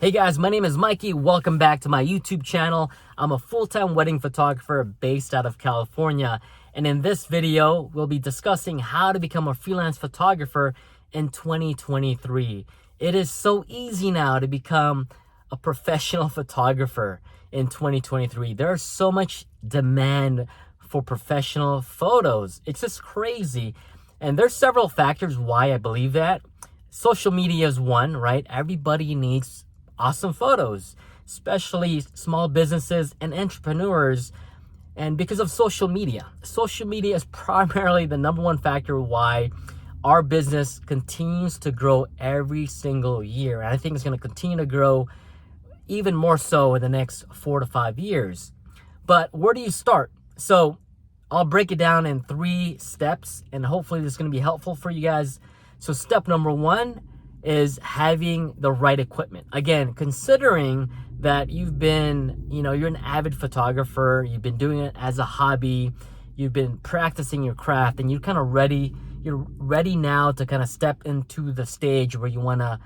Hey guys, my name is Mikey. Welcome back to my YouTube channel. I'm a full-time wedding photographer based out of California. And in this video, we'll be discussing how to become a freelance photographer in 2023. It is so easy now to become a professional photographer in 2023. There's so much demand for professional photos. It's just crazy. And there's several factors why I believe that. Social media is one, right? Everybody needs awesome photos, especially small businesses and entrepreneurs. And because of social media is primarily the number one factor why our business continues to grow every single year. And I think it's going to continue to grow even more so in the next 4 to 5 years. But where do you start? So I'll break it down in 3 steps, and hopefully this is going to be helpful for you guys. So step number 1 is having the right equipment. Again, considering that you've been, you're an avid photographer, you've been doing it as a hobby, you've been practicing your craft, and you're ready now to kind of step into the stage where you want to,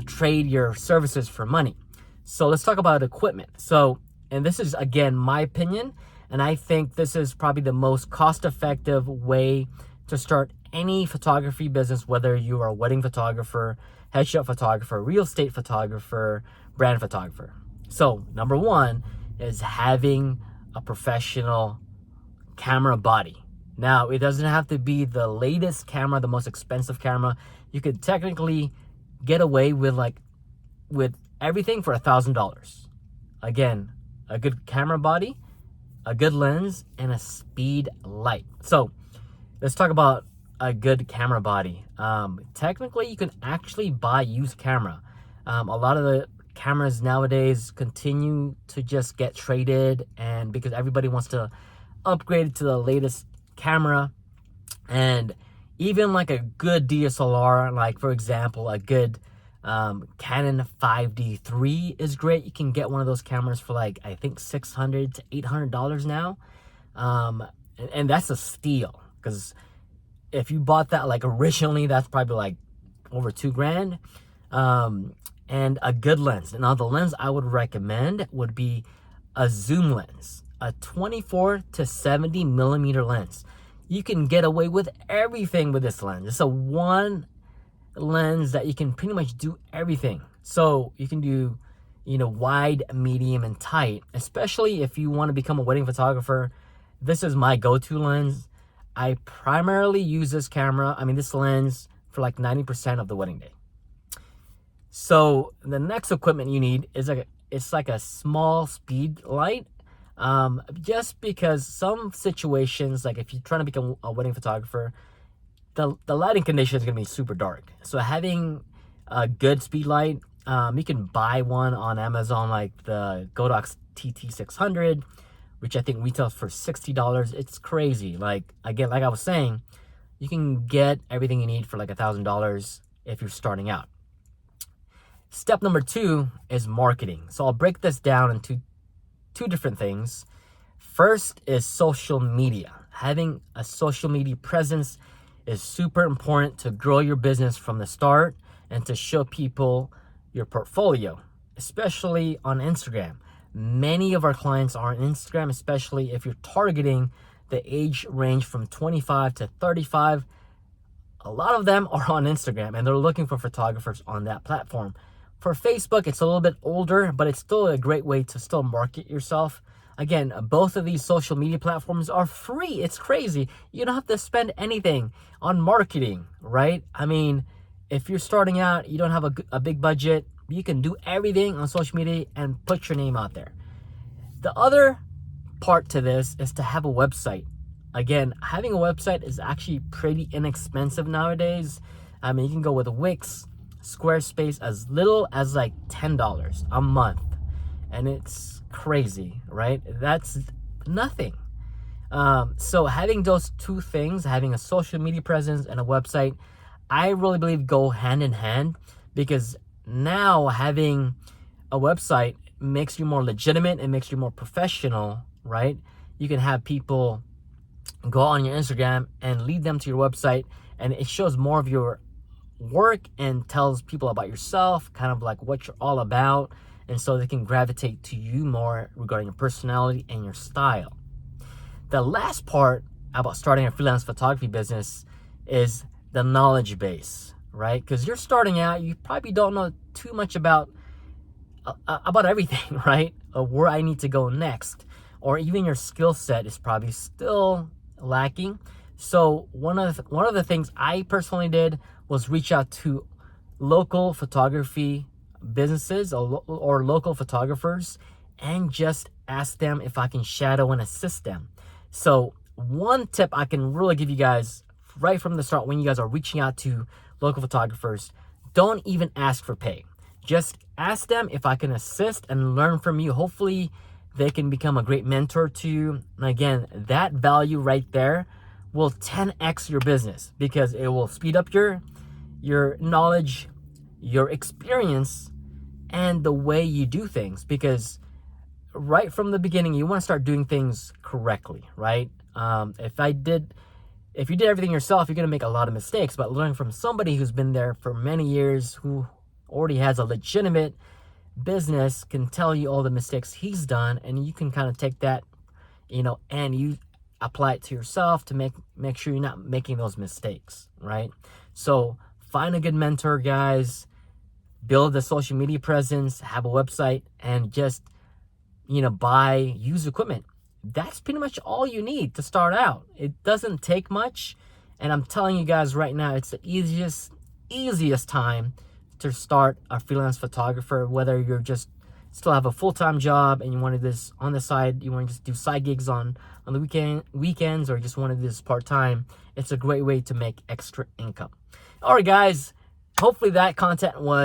trade your services for money. So let's talk about equipment. So, and this is, again, my opinion, and I think this is probably the most cost-effective way to start any photography business, whether you are a wedding photographer, headshot photographer, real estate photographer, brand photographer. So number 1 is having a professional camera body. Now, it doesn't have to be the latest camera, the most expensive camera. You could technically get away with everything for $1,000. Again, a good camera body, a good lens, and a speed light. So let's talk about a good camera body. Technically, you can actually buy used camera. A lot of the cameras nowadays continue to just get traded, and because everybody wants to upgrade to the latest camera, and even like a good DSLR, like for example, a good Canon 5D3 is great. You can get one of those cameras for like, I think $600 to $800 now. And that's a steal, because if you bought that like originally, that's probably like over $2,000. And a good lens. Now the lens I would recommend would be a zoom lens, a 24 to 70 millimeter lens. You can get away with everything with this lens. It's a one lens that you can pretty much do everything. So you can do, wide, medium, and tight, especially if you want to become a wedding photographer. This is my go-to lens. I primarily use this lens for like 90% of the wedding day. So the next equipment you need is it's like a small speed light. Just because some situations, like if you're trying to become a wedding photographer, the lighting condition is going to be super dark. So having a good speed light, you can buy one on Amazon, like the Godox TT600, which I think retails for $60. It's crazy. Like I was saying, you can get everything you need for like $1,000 if you're starting out. Step number 2 is marketing. So I'll break this down into 2 different things. First is social media. Having a social media presence is super important to grow your business from the start and to show people your portfolio, especially on Instagram. Many of our clients are on Instagram, especially if you're targeting the age range from 25 to 35. A lot of them are on Instagram, and they're looking for photographers on that platform. For Facebook, it's a little bit older, but it's still a great way to still market yourself. Again, both of these social media platforms are free. It's crazy. You don't have to spend anything on marketing, right? I mean, if you're starting out, you don't have a big budget, you can do everything on social media and put your name out there. The other part to this is to have a website. Again, having a website is actually pretty inexpensive nowadays. I mean, you can go with Wix, Squarespace, as little as like $10 a month. And it's crazy, right? That's nothing. So having those 2 things, having a social media presence and a website, I really believe go hand in hand, because now having a website makes you more legitimate, it makes you more professional, right? You can have people go on your Instagram and lead them to your website, and it shows more of your work and tells people about yourself, kind of like what you're all about, and so they can gravitate to you more regarding your personality and your style. The last part about starting a freelance photography business is the knowledge base, right? Because you're starting out, you probably don't know too much about everything, right? Or where I need to go next, or even your skill set is probably still lacking. So one of the things I personally did was reach out to local photography businesses or local photographers and just ask them if I can shadow and assist them. So one tip I can really give you guys right from the start when you guys are reaching out to local photographers, don't even ask for pay. Just ask them if I can assist and learn from you. Hopefully they can become a great mentor to you. And again, that value right there will 10x your business because it will speed up your knowledge, your experience, and the way you do things. Because right from the beginning, you want to start doing things correctly, right? If you did everything yourself, you're going to make a lot of mistakes. But learning from somebody who's been there for many years, who already has a legitimate business, can tell you all the mistakes he's done, and you can kind of take that, and you apply it to yourself to make sure you're not making those mistakes, right? So find a good mentor, guys. Build a social media presence, have a website, and just buy used equipment. That's pretty much all you need to start out. It doesn't take much, and I'm telling you guys right now, it's the easiest time to start a freelance photographer. Whether you're just still have a full-time job and you want to do this on the side, you want to just do side gigs on the weekends, or just want to do this part-time, it's a great way to make extra income. All right, guys, hopefully that content was